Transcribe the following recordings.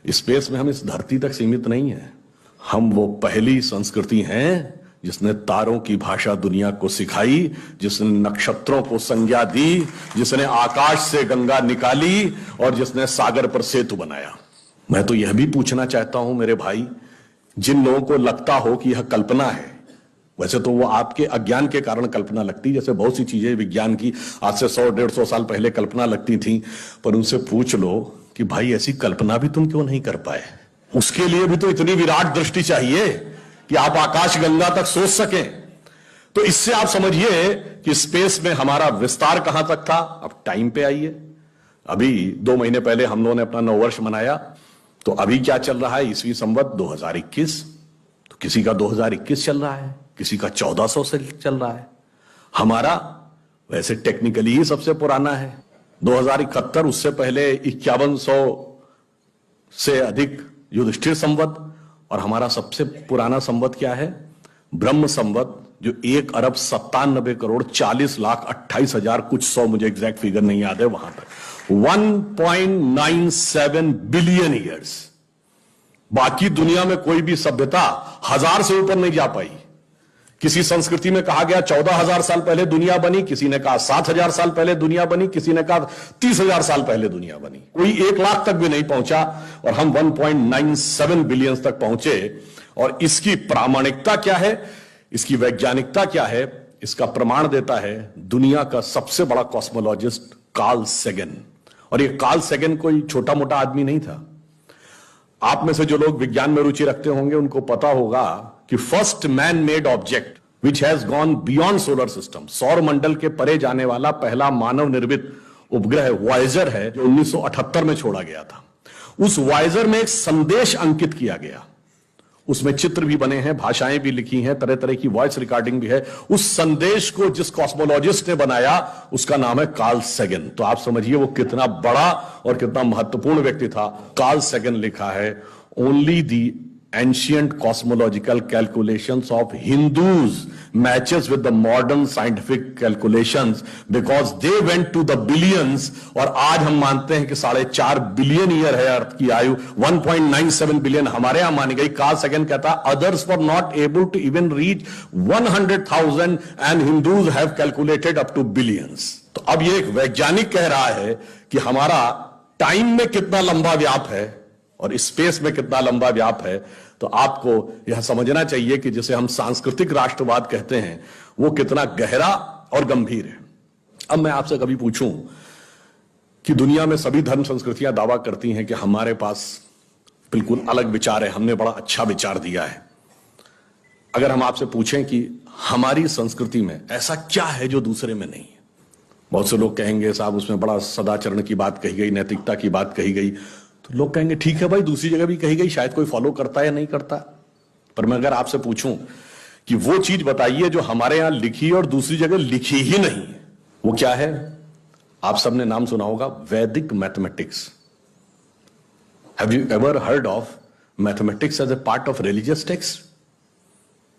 Space में हम इस धरती तक सीमित नहीं है। हम वो पहली संस्कृति हैं जिसने तारों की भाषा दुनिया को सिखाई, जिसने नक्षत्रों को संज्ञा दी, जिसने आकाश से गंगा निकाली और जिसने सागर पर सेतु बनाया। मैं तो यह भी पूछना चाहता हूं मेरे भाई, जिन लोगों को लगता हो कि यह कल्पना है, वैसे तो वो आपके अज्ञान के कारण कल्पना लगती, जैसे बहुत सी चीजें विज्ञान की आज से 100-150 साल पहले कल्पना लगती थी, पर उनसे पूछ लो कि भाई ऐसी कल्पना भी तुम क्यों नहीं कर पाए। उसके लिए भी तो इतनी विराट दृष्टि चाहिए कि आप आकाश गंगा तक सोच सकें। तो इससे आप समझिए कि स्पेस में हमारा विस्तार कहां तक था। अब टाइम पे आइए, अभी 2 महीने पहले हम लोगों ने अपना नववर्ष मनाया, तो अभी क्या चल रहा है, ईस्वी संवत 2021। तो किसी का 2021 चल रहा है, किसी का 1400 से चल रहा है। हमारा वैसे टेक्निकली ही सबसे पुराना है 2071, उससे पहले 5100 से अधिक युधिष्ठिर संवत, और हमारा सबसे पुराना संवत क्या है, ब्रह्म संवत, जो 1,97,40,28,000 कुछ 100, मुझे एग्जैक्ट फिगर नहीं याद है, वहां तक 1.97 बिलियन ईयर्स। बाकी दुनिया में कोई भी सभ्यता 1000 से ऊपर नहीं जा पाई। किसी संस्कृति में कहा गया 14,000 साल पहले दुनिया बनी, किसी ने कहा 7,000 साल पहले दुनिया बनी, किसी ने कहा 30,000 साल पहले दुनिया बनी। कोई 1 लाख तक भी नहीं पहुंचा और हम 1.97 बिलियन तक पहुंचे। और इसकी प्रामाणिकता क्या है, इसकी वैज्ञानिकता क्या है, इसका प्रमाण देता है दुनिया का सबसे बड़ा कॉस्मोलॉजिस्ट कार्ल सेगन। और ये कार्ल सेगन कोई छोटा मोटा आदमी नहीं था। आप में से जो लोग विज्ञान में रुचि रखते होंगे उनको पता होगा कि first man made object which has gone beyond solar system, सौर मंडल के परे जाने वाला पहला मानव निर्मित उपग्रह वॉयेजर है, जो 1978 में छोड़ा गया था। उस वॉयेजर में एक संदेश अंकित किया गया, उसमें चित्र भी बने हैं, भाषाएं भी लिखी हैं, तरह तरह की वॉइस रिकॉर्डिंग भी है। उस संदेश को जिस कॉस्मोलॉजिस्ट ने बनाया उसका नाम है कार्ल सेगन। तो आप समझिए वो कितना बड़ा और कितना महत्वपूर्ण व्यक्ति था। कार्ल सेगन लिखा है, only the ancient cosmological calculations of Hindus matches with the modern scientific calculations because they went to the billions। और आज हम मानते हैं कि 4.5 बिलियन ईयर है अर्थ की आयु, 1.97 बिलियन हमारे यहां मानी गई। कार्ल सेगन कहता है others were not able to even reach 100,000 and Hindus have calculated up to billions। तो अब ये एक वैज्ञानिक कह रहा है कि हमारा टाइम में कितना लंबा व्याप है और स्पेस में कितना लंबा व्याप है। तो आपको यह समझना चाहिए कि जिसे हम सांस्कृतिक राष्ट्रवाद कहते हैं वो कितना गहरा और गंभीर है। अब मैं आपसे कभी पूछूं कि दुनिया में सभी धर्म संस्कृतियां दावा करती हैं कि हमारे पास बिल्कुल अलग विचार है, हमने बड़ा अच्छा विचार दिया है। अगर हम आपसे पूछें कि हमारी संस्कृति में ऐसा क्या है जो दूसरे में नहीं है, बहुत से लोग कहेंगे साहब उसमें बड़ा सदाचरण की बात कही गई, नैतिकता की बात कही गई। तो लोग कहेंगे ठीक है भाई, दूसरी जगह भी कही गई, शायद कोई फॉलो करता है या नहीं करता। पर मैं अगर आपसे पूछूं कि वो चीज बताइए जो हमारे यहां लिखी और दूसरी जगह लिखी ही नहीं, वो क्या है? आप सबने नाम सुना होगा वैदिक mathematics. Have you ever heard of mathematics as a part of religious text?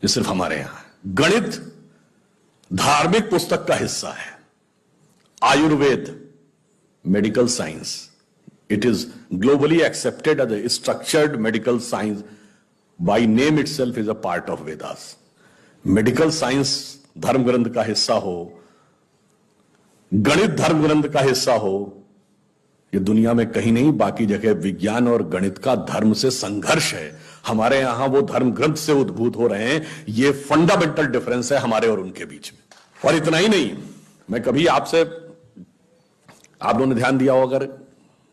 ये सिर्फ हमारे यहां है। गणित धार्मिक पुस्तक का हिस्सा है। Ayurveda medical science, it is globally accepted as a structured medical science, by name itself is a part of Vedas। Medical science धर्म ग्रंथ का हिस्सा हो, गणित धर्म ग्रंथ का हिस्सा हो, ये दुनिया में कहीं नहीं। बाकी जगह विज्ञान और गणित का धर्म से संघर्ष है, हमारे यहां वो धर्म ग्रंथ से उद्भूत हो रहे हैं। ये फंडामेंटल डिफरेंस है हमारे और उनके बीच में। और इतना ही नहीं, मैं कभी आपसे, आप लोगों ने ध्यान दिया हो अगर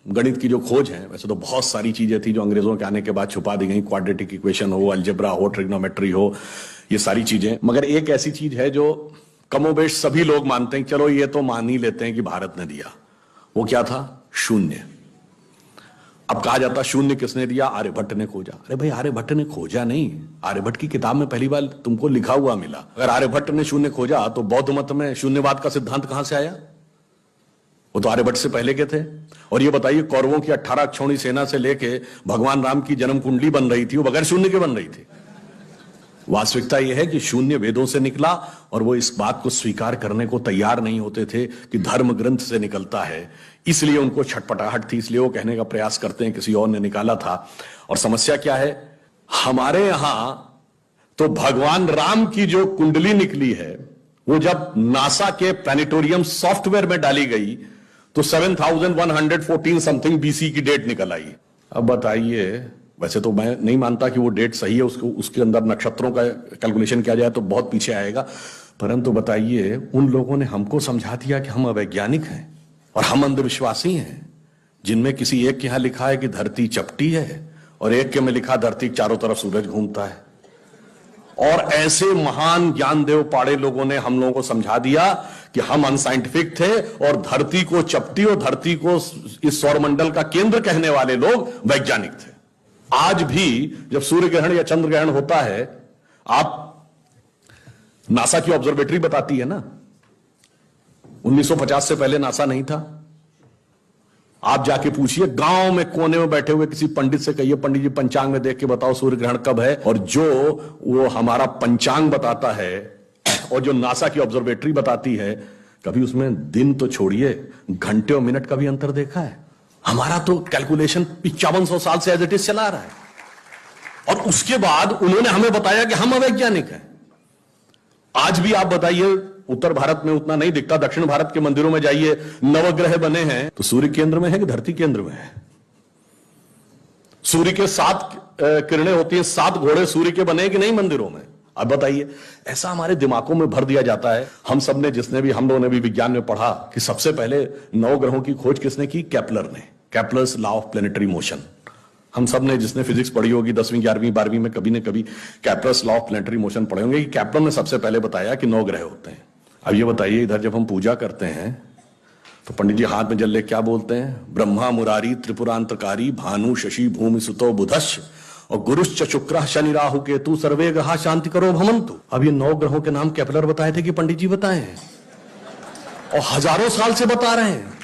गणित की जो खोज है, वैसे तो बहुत सारी चीजें थी जो अंग्रेजों के आने के बाद छुपा दी गई, क्वाड्रेटिक इक्वेशन हो, अलजेब्रा हो, ट्रिग्नोमेट्री हो, ये सारी चीजें। मगर एक ऐसी चीज है जो कमोबेश सभी लोग मानते हैं, चलो ये तो मान ही लेते हैं कि भारत ने दिया। वो क्या था? शून्य। अब कहा जाता शून्य किसने दिया? आर्यभट्ट ने खोजा। अरे भाई आर्यभट्ट ने खोजा नहीं, आर्यभट्ट की किताब में पहली बार तुमको लिखा हुआ मिला। अगर आर्यभट्ट ने शून्य खोजा तो बौद्ध मत में शून्यवाद का सिद्धांत कहां से आया? वो तो आर्यभट्ट से पहले के थे। और ये बताइए कौरवों की 18 अक्षौणी सेना से लेके भगवान राम की जन्म कुंडली बन रही थी, वो बगैर शून्य के बन रही थी। वास्तविकता यह है कि शून्य वेदों से निकला और वो इस बात को स्वीकार करने को तैयार नहीं होते थे कि धर्म ग्रंथ से निकलता है, इसलिए उनको छटपटाहट थी, इसलिए वो कहने का प्रयास करते हैं किसी और ने निकाला था। और समस्या क्या है, हमारे यहां तो भगवान राम की जो कुंडली निकली है वो जब नासा के प्लैनेटोरियम सॉफ्टवेयर में डाली गई तो 7114 समथिंग बीसी की डेट निकल आई। अब बताइए, वैसे तो मैं नहीं मानता कि वो डेट सही है, उसके अंदर नक्षत्रों का कैलकुलेशन किया जाए तो बहुत पीछे आएगा, परंतु बताइए उन लोगों ने हमको समझा दिया कि हम अवैज्ञानिक हैं और हम अंधविश्वासी हैं, जिनमें किसी एक के यहां लिखा है कि धरती चपटी है और एक के में लिखा धरती के चारों तरफ सूरज घूमता है। और ऐसे महान ज्ञानदेव पाड़े लोगों ने हम लोगों को समझा दिया कि हम अनसाइंटिफिक थे और धरती को चपटी और धरती को इस सौरमंडल का केंद्र कहने वाले लोग वैज्ञानिक थे। आज भी जब सूर्य ग्रहण या चंद्र ग्रहण होता है, आप नासा की ऑब्जर्वेटरी बताती है ना, 1950 से पहले नासा नहीं था। आप जाके पूछिए, गांव में कोने में बैठे हुए किसी पंडित से कहिए, पंडित जी पंचांग में देख के बताओ सूर्य ग्रहण कब है, और जो वो हमारा पंचांग बताता है और जो नासा की ऑब्जर्वेटरी बताती है, कभी उसमें दिन तो छोड़िए घंटे और मिनट का भी अंतर देखा है? हमारा तो कैलकुलेशन 5500 साल से एज इट इज चला रहा है, और उसके बाद उन्होंने हमें बताया कि हम अवैज्ञानिक हैं। आज भी आप बताइए, उत्तर भारत में उतना नहीं दिखता, दक्षिण भारत के मंदिरों में जाइए, नवग्रह बने हैं तो सूर्य केंद्र में है कि धरती केंद्र में है? सूर्य के 7 किरणें होती हैं, 7 घोड़े सूर्य के बने कि नहीं मंदिरों में? अब बताइए, ऐसा हमारे दिमागों में भर दिया जाता है। हम सब ने, हम लोगों ने भी विज्ञान में पढ़ा कि सबसे पहले 9 ग्रहों की खोज किसने की? केपलर ने, Kepler's law of planetary motion. हम सब ने, जिसने फिजिक्स पढ़ी होगी 10वीं 11वीं 12वीं में, कभी न कभी Kepler's law of planetary motion पढ़े होंगे कि केपलर ने सबसे पहले बताया कि 9 ग्रह होते हैं। अब ये बताइए, इधर जब हम पूजा करते हैं तो पंडित जी हाथ में जल ले क्या बोलते हैं? ब्रह्मा मुरारी त्रिपुरांतकारी भानु शशि भूमि सुतो बुधश्च और गुरुश्च शुक्र शनि राहु केतु सर्वे ग्रहा शांति करो भवन्तु। अब ये 9 ग्रहों के नाम केपलर बताए थे कि पंडित जी बताए हैं, और हजारों साल से बता रहे हैं।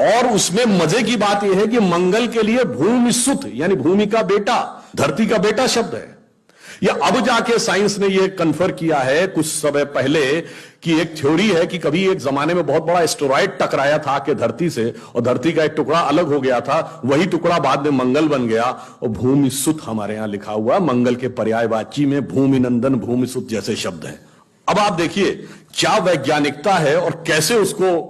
और उसमें मजे की बात यह है कि मंगल के लिए भूमि सुत यानी भूमि का बेटा, धरती का बेटा शब्द है। या अब जाके साइंस ने यह कन्फर्म किया है कुछ समय पहले कि एक थ्योरी है कि कभी एक जमाने में बहुत बड़ा एस्टेरॉयड टकराया था कि धरती से, और धरती का एक टुकड़ा अलग हो गया था, वही टुकड़ा बाद में मंगल बन गया। और भूमि सुत हमारे यहां लिखा हुआ, मंगल के पर्यायवाची में भूमि नंदन भूमि सुत जैसे शब्द हैं। अब आप देखिए क्या वैज्ञानिकता है और कैसे उसको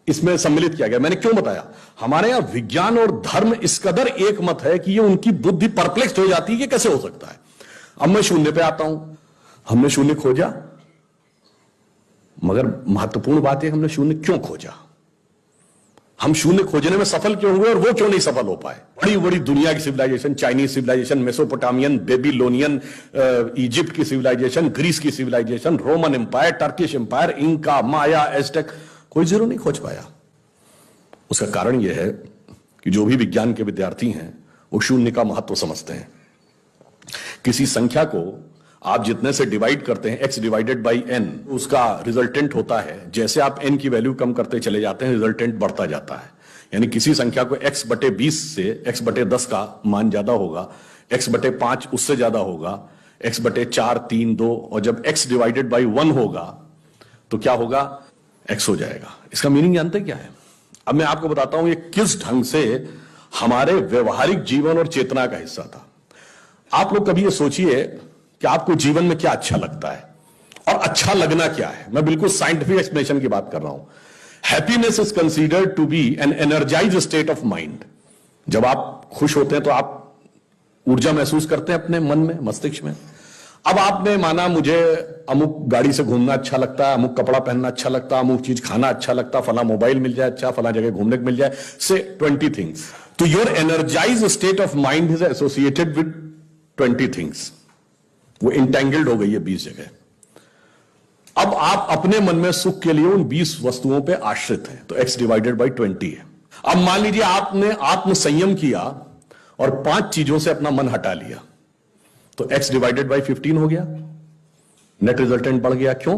इसमें सम्मिलित किया गया। मैंने क्यों बताया, हमारे यहां विज्ञान और धर्म इस कदर एक मत है कि ये उनकी बुद्धि परप्लेक्स हो जाती है कि कैसे हो सकता है। अब मैं शून्य पे आता हूं, हमने शून्य खोजा, मगर महत्वपूर्ण बात है हमने शून्य क्यों खोजा, हम शून्य खोजने में सफल क्यों हुए और वो क्यों नहीं सफल हो पाए। बड़ी बड़ी दुनिया की civilisation, Chinese civilisation, Mesopotamian, Babylonian, Egypt की सिविलाइजेशन, ग्रीस की civilisation, Roman Empire, Turkish Empire, Inca, Maya, Aztec, कोई जीरो नहीं खोज पाया। उसका कारण यह है कि जो भी विज्ञान के विद्यार्थी हैं वो शून्य का महत्व समझते हैं। किसी संख्या को आप जितने से डिवाइड करते हैं, x डिवाइडेड बाई n, उसका रिजल्टेंट होता है। जैसे आप n की वैल्यू कम करते चले जाते हैं, रिजल्टेंट बढ़ता जाता है। यानी किसी संख्या को x बटे 20 से x बटे 10 का मान ज्यादा होगा, x बटे 5 उससे ज्यादा होगा, x बटे 4, 3, 2, और जब x डिवाइडेड बाई 1 होगा तो क्या होगा? x हो जाएगा। इसका मीनिंग जानते क्या है? अब मैं आपको बताता हूं ये किस ढंग से हमारे व्यवहारिक जीवन और चेतना का हिस्सा था। आप लोग कभी ये सोचिए कि आपको जीवन में क्या अच्छा लगता है और अच्छा लगना क्या है। मैं बिल्कुल साइंटिफिक एक्सप्लेनेशन की बात कर रहा हूं। Happiness is considered to be an energised state of mind. जब आप खुश होते हैं तो आप ऊर्जा महसूस करते हैं अपने मन में, मस्तिष्क में। अब आपने माना मुझे अमुक गाड़ी से घूमना अच्छा लगता है, अमुक कपड़ा पहनना अच्छा लगता है, अमुक चीज खाना अच्छा लगता है, फला मोबाइल मिल जाए अच्छा, फला जगह घूमने को मिल जाए, से 20 थिंग्स। तो your energised state of mind is associated with 20 things. वो इंटेंगल्ड हो गई है 20 जगह। अब आप अपने मन में सुख के लिए उन 20 वस्तुओं पे आश्रित हैं, तो x डिवाइडेड बाई 20 है। अब मान लीजिए आपने आत्म संयम किया और 5 चीजों से अपना मन हटा लिया, तो x डिवाइडेड बाई 15 हो गया, नेट रिजल्टेंट बढ़ गया। क्यों?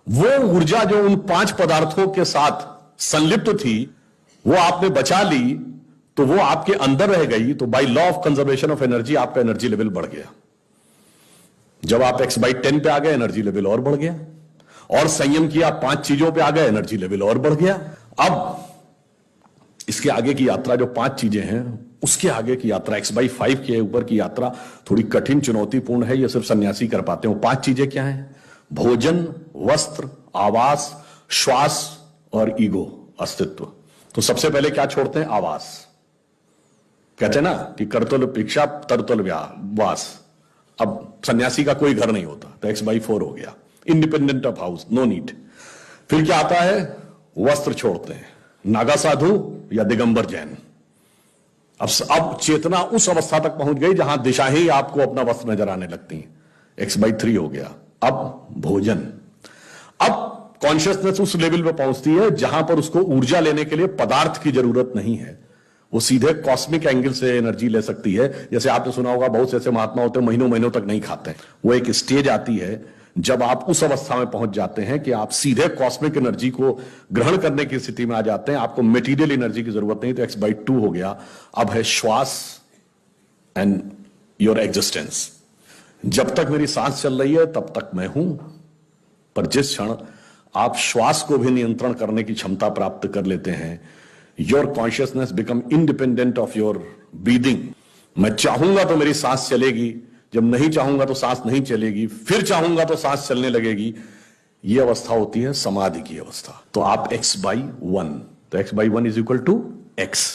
वो ऊर्जा जो उन 5 पदार्थों के साथ संलिप्त थी वो आपने बचा ली, तो वो आपके अंदर रह गई, तो by law of conservation of energy आपका एनर्जी लेवल बढ़ गया। जब आप x/10 पे आ गए, एनर्जी लेवल और बढ़ गया, और संयम किया, 5 चीजों पे आ गए, एनर्जी लेवल और बढ़ गया। अब इसके आगे की यात्रा जो 5 चीजें हैं, उसके आगे की यात्रा x/5 के ऊपर की यात्रा थोड़ी कठिन, चुनौतीपूर्ण है। ये सिर्फ सन्यासी कर पाते हैं। 5 चीजें क्या हैं? भोजन, वस्त्र, आवास, श्वास और ईगो, अस्तित्व। तो सबसे पहले क्या छोड़ते हैं? आवास। कहते हैं ना कि करतुल भिक्षा तरतुल वास। अब सन्यासी का कोई घर नहीं होता, तो x/4 हो गया, independent of house, no need. फिर क्या आता है? वस्त्र छोड़ते हैं, नागा साधु या दिगंबर जैन। अब चेतना उस अवस्था तक पहुंच गई जहां दिशा ही आपको अपना वस्त्र नजर आने लगती है, x/3 हो गया। अब भोजन। अब कॉन्शियसनेस उस लेवल पे पहुंचती है जहां पर उसको ऊर्जा लेने के लिए पदार्थ की जरूरत नहीं है, वो सीधे कॉस्मिक एंगल से एनर्जी ले सकती है। जैसे आपने सुना होगा, बहुत से ऐसे महात्मा होते हैं महीनों महीनों तक नहीं खाते। वो एक स्टेज आती है जब आप उस अवस्था में पहुंच जाते हैं कि आप सीधे कॉस्मिक एनर्जी को ग्रहण करने की स्थिति में आ जाते हैं, आपको मटेरियल एनर्जी की जरूरत नहीं। तो x/2 हो गया। अब है श्वास एंड योर एग्जिस्टेंस। जब तक मेरी सांस चल रही है तब तक मैं हूं, पर जिस क्षण आप श्वास को भी नियंत्रण करने की क्षमता प्राप्त कर लेते हैं, your consciousness become independent of your breathing. मैं चाहूंगा तो मेरी सांस चलेगी, जब नहीं चाहूंगा तो सांस नहीं चलेगी, फिर चाहूंगा तो सांस चलने लगेगी। यह अवस्था होती है समाधि की अवस्था। तो आप x/1, तो x/1 is equal to x।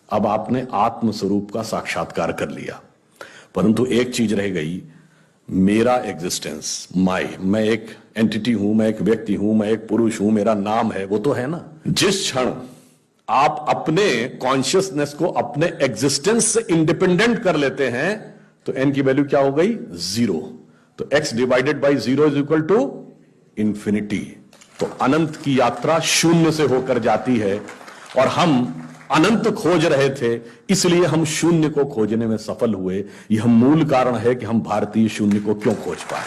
अब आपने आत्म स्वरूप का साक्षात्कार कर लिया, परंतु एक चीज रह गई, मेरा एग्जिस्टेंस, मैं एक एंटिटी हूं, मैं एक व्यक्ति हूं, मैं एक पुरुष हूं, मेरा नाम है, वो तो है ना। जिस क्षण आप अपने कॉन्शियसनेस को अपने एग्जिस्टेंस से इंडिपेंडेंट कर लेते हैं, तो n की वैल्यू क्या हो गई? 0। तो x/0 is equal to infinity. तो अनंत की यात्रा शून्य से होकर जाती है, और हम अनंत खोज रहे थे, इसलिए हम शून्य को खोजने में सफल हुए। यह मूल कारण है कि हम भारतीय शून्य को क्यों खोज पाए।